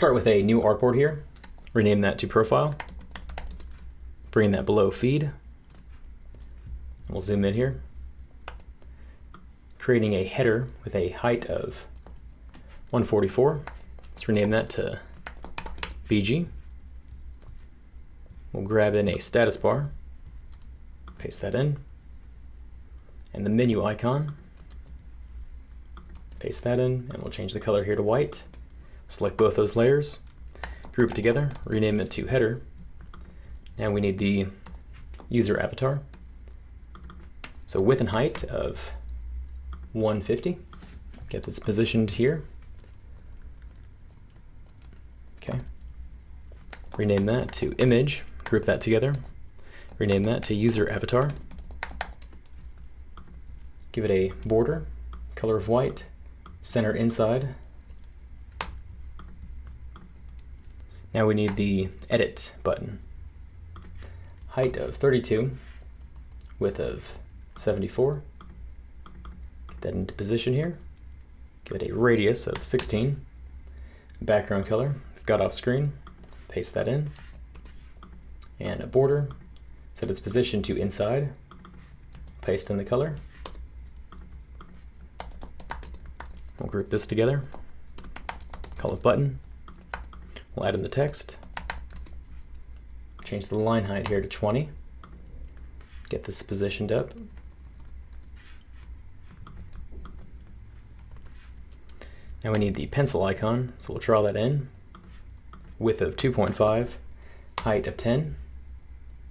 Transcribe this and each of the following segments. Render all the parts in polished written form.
start with a new artboard here, rename that to profile, bring that below feed, we'll zoom in here, creating a header with a height of 144, let's rename that to BG. We'll grab in a status bar, paste that in, and the menu icon, paste that in, and we'll change the color here to white. Select both those layers, group it together, rename it to header. Now we need the user avatar. So width and height of 150. Get this positioned here. Okay. Rename that to image, group that together. Rename that to user avatar. Give it a border, color of white, center inside. Now we need the edit button. Height of 32, width of 74. Get that into position here. Give it a radius of 16. Background color, got off screen, paste that in. And a border, set its position to inside. Paste in the color. We'll group this together. Call it button. We'll add in the text. Change the line height here to 20. Get this positioned up. Now we need the pencil icon, so we'll draw that in. Width of 2.5, height of 10.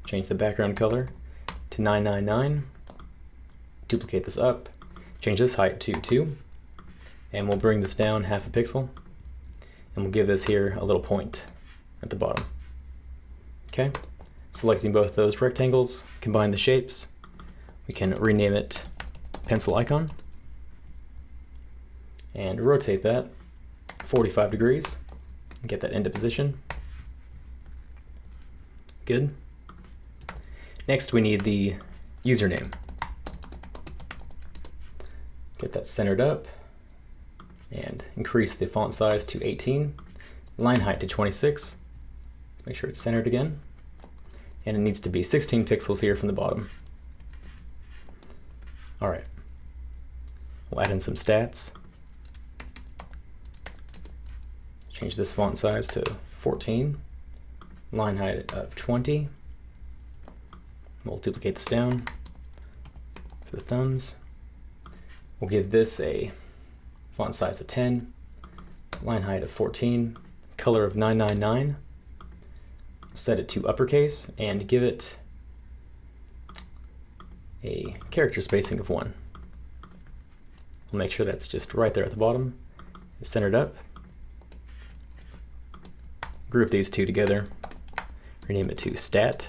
Change the background color to 999. Duplicate this up. Change this height to 2. And we'll bring this down half a pixel. And we'll give this here a little point at the bottom. Okay, selecting both those rectangles, combine the shapes. We can rename it pencil icon and rotate that 45 degrees and get that into position. Good. Next we need the username. Get that centered up and increase the font size to 18, line height to 26. Make sure it's centered again. And it needs to be 16 pixels here from the bottom. All right. We'll add in some stats. Change this font size to 14, line height of 20. We'll duplicate this down for the thumbs. We'll give this a font size of 10, line height of 14, color of 999. Set it to uppercase and give it a character spacing of 1. We'll make sure that's just right there at the bottom. It's centered up. Group these two together. Rename it to stat.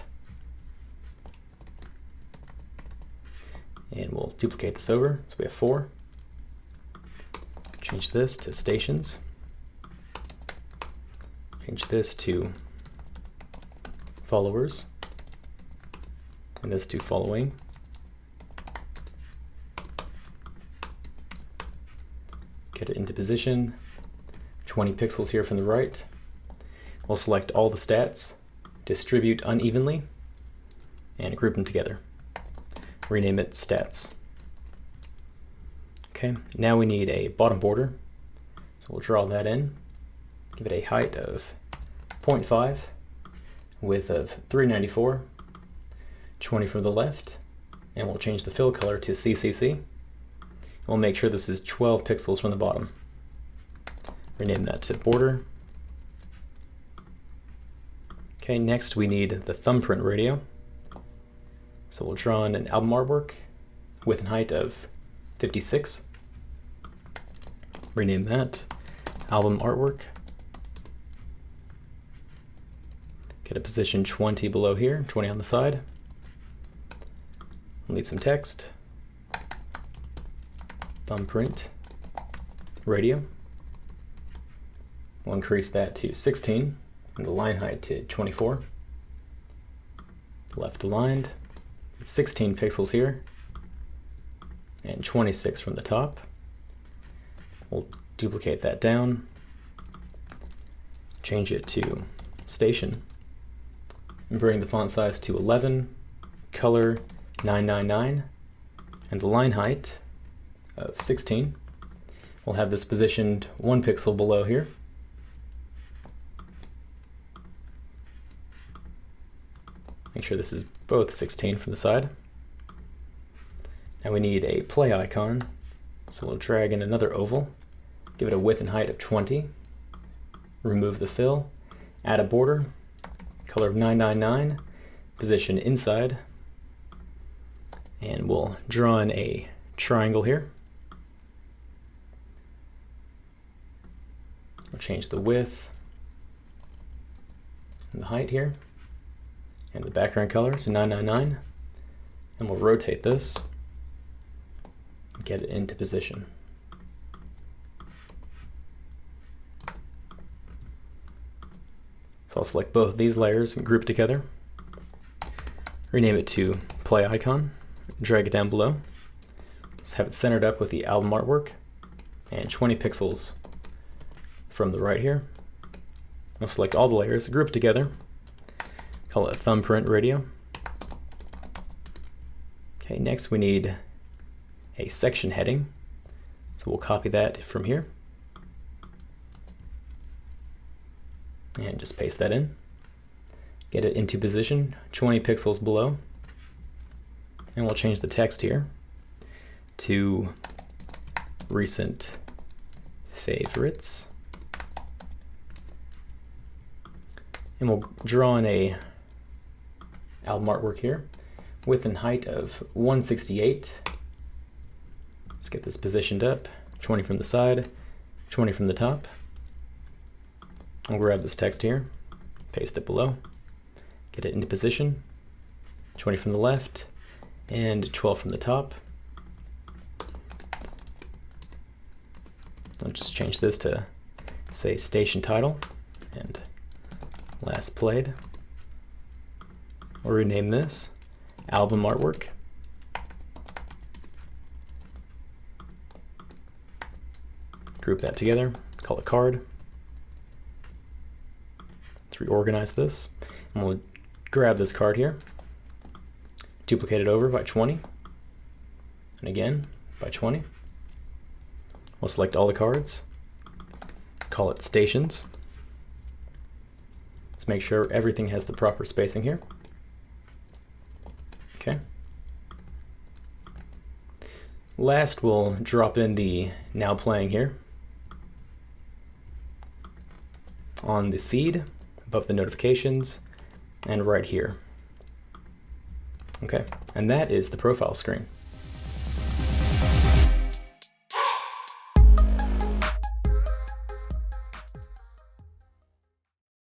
And we'll duplicate this over, so we have 4. Change this to stations. Change this to followers, and this to following. Get it into position, 20 pixels here from the right. We'll select all the stats, distribute unevenly, and group them together. Rename it stats. Okay, now we need a bottom border, so we'll draw that in. Give it a height of 0.5, width of 394, 20 from the left, and we'll change the fill color to CCC. We'll make sure this is 12 pixels from the bottom. Rename that to border. Okay, next we need the thumbprint radio. So we'll draw in an album artwork, width and height of 56. Rename that album artwork. Get a position 20 below here, 20 on the side. We'll need some text. Thumbprint radio. We'll increase that to 16 and the line height to 24. Left aligned. It's 16 pixels here and 26 from the top. We'll duplicate that down. change it to station, and bring the font size to 11, color 999, and the line height of 16. We'll have this positioned 1 pixel below here. Make sure this is both 16 from the side. Now we need a play icon, so we'll drag in another oval, give it a width and height of 20, remove the fill, add a border, color of 999, position inside, and we'll draw in a triangle here. We'll change the width and the height here, and the background color to 999, and we'll rotate this and get it into position. So I'll select both of these layers and group together, rename it to play icon, drag it down below. Let's have it centered up with the album artwork and 20 pixels from the right here. I'll select all the layers, group together, call it thumbprint radio. Okay, next we need a section heading, so we'll copy that from here and just paste that in. Get it into position 20 pixels below, and we'll change the text here to recent favorites, and we'll draw in a album artwork here, width and height of 168. Let's get this positioned up, 20 from the side, 20 from the top. I'll grab this text here, paste it below, get it into position, 20 from the left, and 12 from the top. I'll just change this to, say, station title and last played. We'll rename this album artwork. Group that together, call it card. Let's reorganize this, and we'll grab this card here, duplicate it over by 20, and again by 20. We'll select all the cards, call it stations. Let's make sure everything has the proper spacing here. Okay. Last, we'll drop in the now playing here on the feed, above the notifications, and right here. Okay, and that is the profile screen.